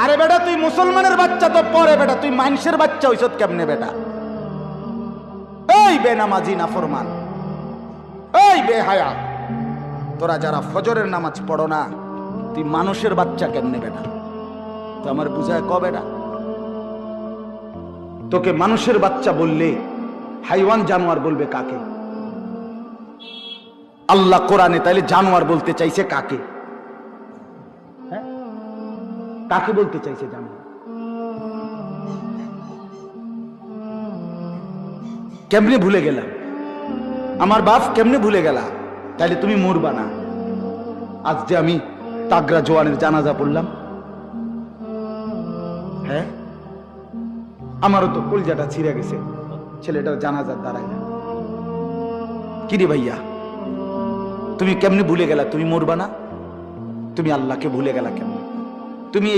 আরে বেটা তুই মুসলমানের বাচ্চা তো পরে, বেটা তুই মানুষের বাচ্চা হইছ কেমনে বেটা? এই বেনামাজি নাফরমান, এই বেহায়া, তোরা যারা ফজরের নামাজ পড়ো না, তুই মানুষের বাচ্চা কেমনে বেটা? তো আমার বুঝায় ক বেটা, তোকে মানুষের বাচ্চা বললে হাইওয়ান জানোয়ার বলবে কাকে? আল্লাহ কোরআনে তাইলে জানোয়ার বলতে চাইছে কাকে? হ্যাঁ, কাকে বলতে চাইছে জানোয়ার? কেমনে ভুলে গেলাম? আমার বাপ কেমনে ভুলে গেলা? তাইলে তুমি মরবা না। আজ যে আমি তাগরা জওয়ানের জানাজা পড়লাম, হ্যাঁ, আমারও তো কলজাটা ছিঁড়ে গেছে ছেলেটার জানাজার দ্বারাই। কিরে ভাইয়া, তুমি কেমনে ভুলে গেলা তুমি মরবা না? তুমি আল্লাহকে ভুলে গেলা কেমনে? তুমি